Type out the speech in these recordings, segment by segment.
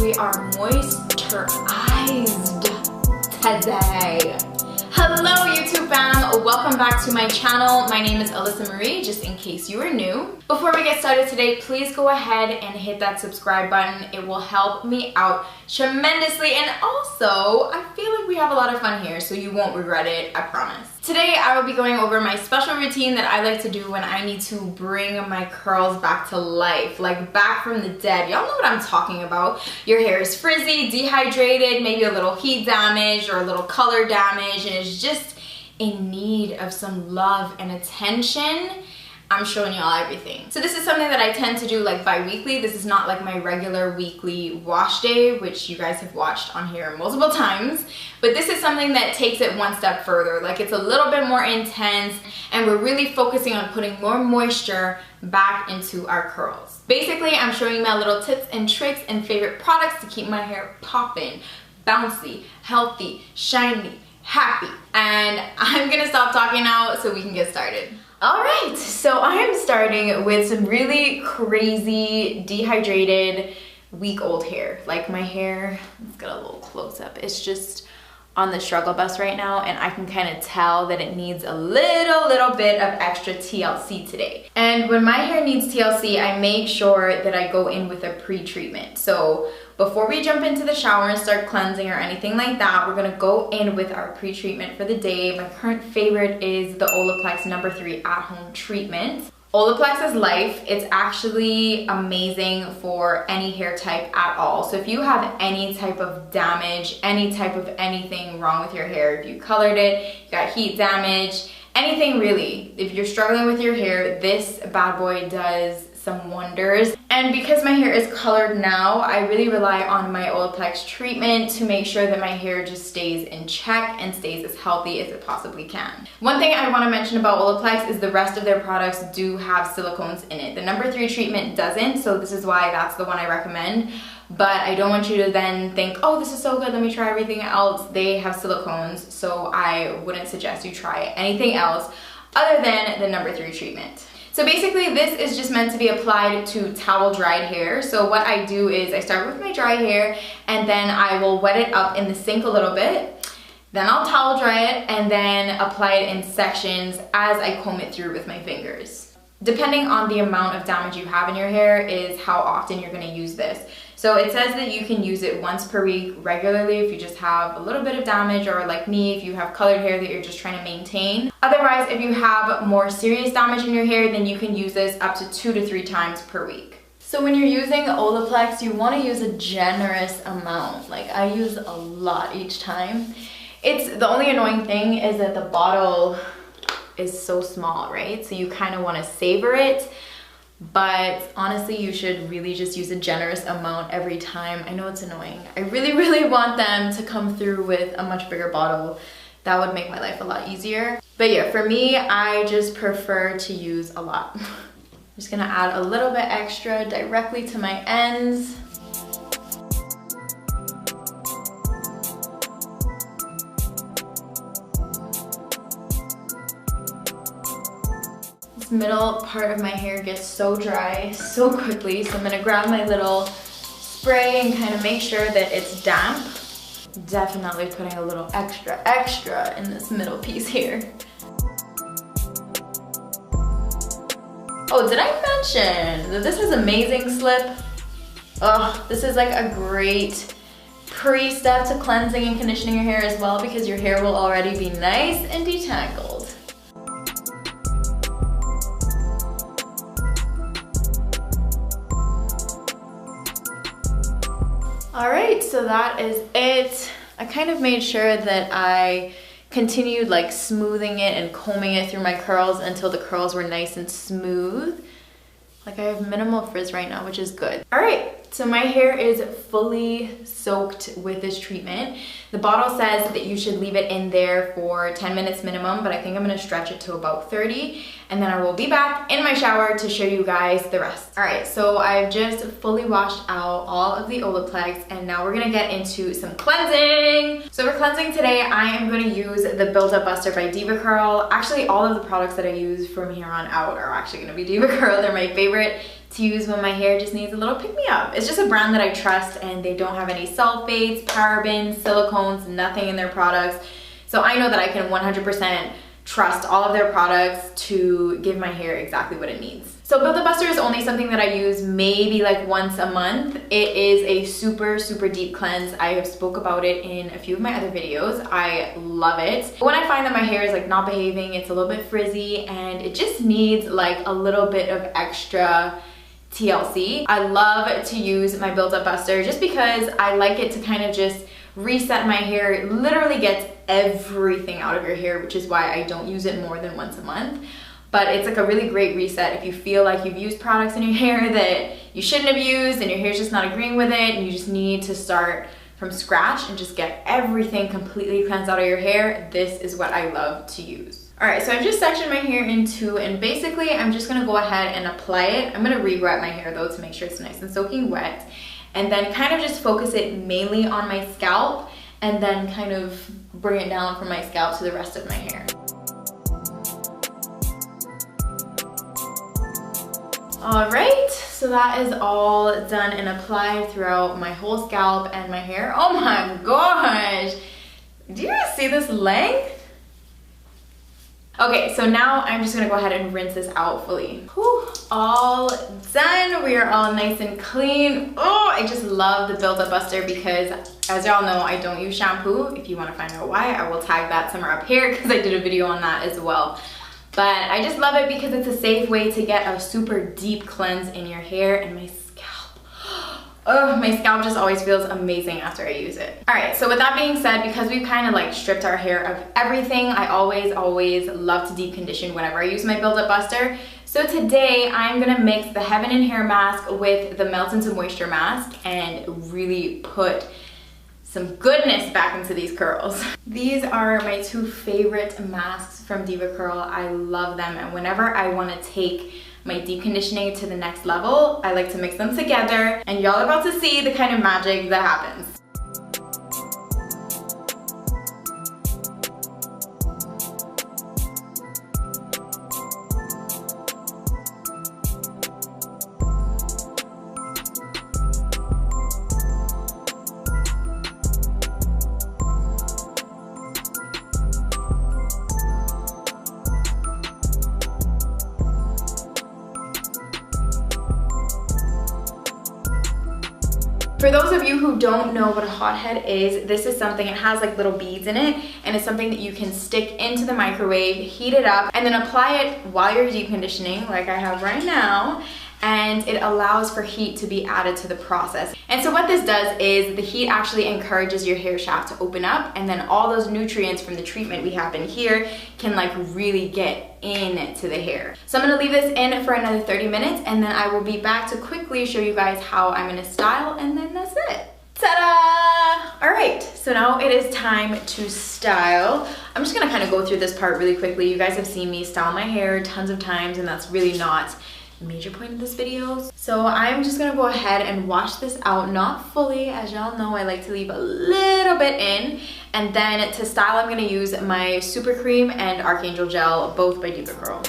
we are moisturized today. Hello YouTube fam, welcome back to my channel. My name is Alyssa Marie, just in case you are new. Before we get started today, please go ahead and hit that subscribe button. It will help me out tremendously, and also I feel like we have a lot of fun here, so you won't regret it, I promise. Today I will be going over my special routine that I like to do when I need to bring my curls back to life, like back from the dead. Y'all know what I'm talking about. Your hair is frizzy, dehydrated, maybe a little heat damage or a little color damage, and it's just in need of some love and attention. I'm showing y'all everything. So this is something that I tend to do like bi-weekly. This is not like my regular weekly wash day, which you guys have watched on here multiple times. But this is something that takes it one step further. Like it's a little bit more intense, and we're really focusing on putting more moisture back into our curls. Basically, I'm showing you my little tips and tricks and favorite products to keep my hair popping, bouncy, healthy, shiny, happy. And I'm gonna stop talking now so we can get started. Alright, so I am starting with some really crazy, dehydrated, week-old hair. Like my hair, let's get a little close up. It's just on the struggle bus right now, and I can kind of tell that it needs a little bit of extra TLC today. And when my hair needs TLC, I make sure that I go in with a pre-treatment. So before we jump into the shower and start cleansing or anything like that, we're gonna go in with our pre-treatment for the day. My current favorite is the Olaplex No. 3 at-home treatment. Olaplex is life. It's actually amazing for any hair type at all. So if you have any type of damage, any type of anything wrong with your hair, if you colored it, you got heat damage, anything really, if you're struggling with your hair, this bad boy does some wonders. And because my hair is colored now, I really rely on my Olaplex treatment to make sure that my hair just stays in check and stays as healthy as it possibly can. One thing I want to mention about Olaplex is the rest of their products do have silicones in it. The No. 3 treatment doesn't, so this is why that's the one I recommend. But I don't want you to then think, oh, this is so good, let me try everything else. They have silicones, so I wouldn't suggest you try anything else other than the No. 3 treatment. So basically this is just meant to be applied to towel dried hair. So what I do is I start with my dry hair, and then I will wet it up in the sink a little bit. Then I'll towel dry it and then apply it in sections as I comb it through with my fingers. Depending on the amount of damage you have in your hair is how often you're gonna use this. So it says that you can use it once per week regularly if you just have a little bit of damage, or like me, if you have colored hair that you're just trying to maintain. Otherwise, if you have more serious damage in your hair, then you can use this up to 2 to 3 times per week. So when you're using Olaplex, you want to use a generous amount. Like I use a lot each time. It's the only annoying thing is that the bottle is so small, right? So you kind of want to savor it. But honestly, you should really just use a generous amount every time. I know it's annoying. I really want them to come through with a much bigger bottle. That would make my life a lot easier. But yeah, for me, I just prefer to use a lot. I'm just gonna add a little bit extra directly to my ends. Middle part of my hair gets so dry so quickly, so I'm gonna grab my little spray and kind of make sure that it's damp. Definitely putting a little extra in this middle piece here. Oh, did I mention that this has amazing slip? Oh, this is like a great pre-step to cleansing and conditioning your hair as well, because your hair will already be nice and detangled. Alright, so that is it. I kind of made sure that I continued like smoothing it and combing it through my curls until the curls were nice and smooth. Like I have minimal frizz right now, which is good. Alright, so my hair is fully soaked with this treatment. The bottle says that you should leave it in there for 10 minutes minimum, but I think I'm gonna stretch it to about 30, and then I will be back in my shower to show you guys the rest. Alright, so I've just fully washed out all of the Olaplex, and now we're gonna get into some cleansing. So for cleansing today, I am gonna use the Build Up Buster by Digycol. Actually, all of the products that I use from here on out are actually gonna be Digycol. They're my favorite. to use when my hair just needs a little pick-me-up. It's just a brand that I trust, and they don't have any sulfates, parabens, silicones, nothing in their products. So I know that I can 100% trust all of their products to give my hair exactly what it needs. So Build-Up Buster is only something that I use maybe like once a month. It is a super, super deep cleanse. I have spoke about it in a few of my other videos. I love it. When I find that my hair is like not behaving, it's a little bit frizzy, and it just needs like a little bit of extra TLC, I love to use my Build-Up Buster just because I like it to kind of just reset my hair. It literally gets everything out of your hair, which is why I don't use it more than once a month. But it's like a really great reset if you feel like you've used products in your hair that you shouldn't have used and your hair's just not agreeing with it, and you just need to start from scratch and just get everything completely cleansed out of your hair. This is what I love to use. All right, so I've just sectioned my hair in two, and basically I'm just gonna go ahead and apply it. I'm gonna re-wet my hair though to make sure it's nice and soaking wet, and then kind of just focus it mainly on my scalp, and then kind of bring it down from my scalp to the rest of my hair. All right, so that is all done and applied throughout my whole scalp and my hair. Oh my gosh, do you guys see this length? Okay, so now I'm just gonna go ahead and rinse this out fully. Whew, all done. We are all nice and clean. Oh, I just love the Build-Up Buster because, as y'all know, I don't use shampoo. If you wanna find out why, I will tag that somewhere up here because I did a video on that as well. But I just love it because it's a safe way to get a super deep cleanse in your hair and my scalp. Oh, my scalp just always feels amazing after I use it. All right, so with that being said, because we've kind of like stripped our hair of everything, I always love to deep condition whenever I use my Build-Up Buster. So today I'm gonna mix the Heaven and Hair Mask with the Melt into Moisture Mask and really put some goodness back into these curls. These are my two favorite masks from Digycol. I love them, and whenever I want to take my deep conditioning to the next level, I like to mix them together, and y'all are about to see the kind of magic that happens. For those of you who don't know what a hothead is, this is something, it has like little beads in it, and it's something that you can stick into the microwave, heat it up, and then apply it while you're deep conditioning, like I have right now, and it allows for heat to be added to the process. And so what this does is the heat actually encourages your hair shaft to open up, and then all those nutrients from the treatment we have in here can like really get into the hair. So I'm gonna leave this in for another 30 minutes, and then I will be back to quickly show you guys how I'm gonna style, and then that's it. Ta-da! All right, so now it is time to style. I'm just gonna kind of go through this part really quickly. You guys have seen me style my hair tons of times, and that's really not a major point of this video. So I'm just gonna go ahead and wash this out, not fully, as y'all know I like to leave a little bit in, and then to style I'm gonna use my Super Cream and Archangel Gel, both by Digycol.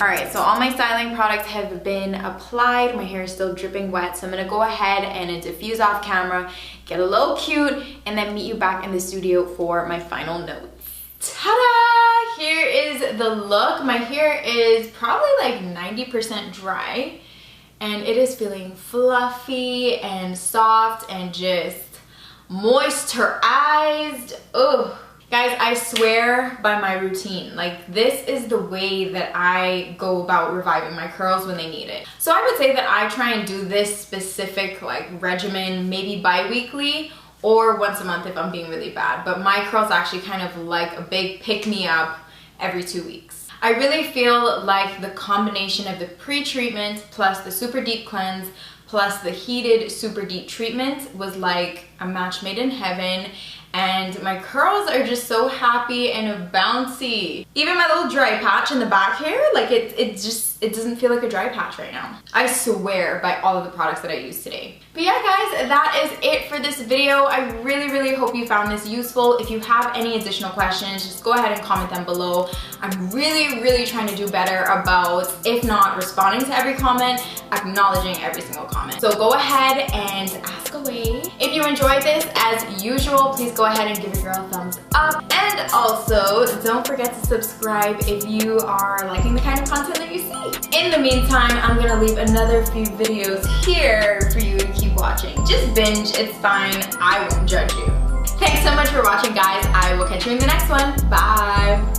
All right, so all my styling products have been applied. My hair is still dripping wet, so I'm gonna go ahead and diffuse off camera, get a little cute, and then meet you back in the studio for my final notes. Ta-da! Here is the look. My hair is probably like 90% dry, and it is feeling fluffy and soft and just moisturized. Ugh. Guys, I swear by my routine. Like, this is the way that I go about reviving my curls when they need it. So I would say that I try and do this specific like regimen maybe bi-weekly or once a month if I'm being really bad. But my curls actually kind of like a big pick-me-up every 2 weeks. I really feel like the combination of the pre-treatment plus the super deep cleanse plus the heated super deep treatment was like a match made in heaven. and my curls are just so happy and bouncy. Even my little dry patch in the back here, like it doesn't feel like a dry patch right now. I swear by all of the products that I used today. But yeah guys, that is it for this video. I really hope you found this useful. If you have any additional questions, just go ahead and comment them below. I'm really trying to do better about, if not responding to every comment, acknowledging every single comment. So go ahead and ask away. If you enjoyed this, as usual, please go ahead and give your girl a thumbs up. And also, don't forget to subscribe if you are liking the kind of content that you see. In the meantime, I'm gonna leave another few videos here for you to keep watching. Just binge, it's fine. I won't judge you. Thanks so much for watching, guys. I will catch you in the next one. Bye.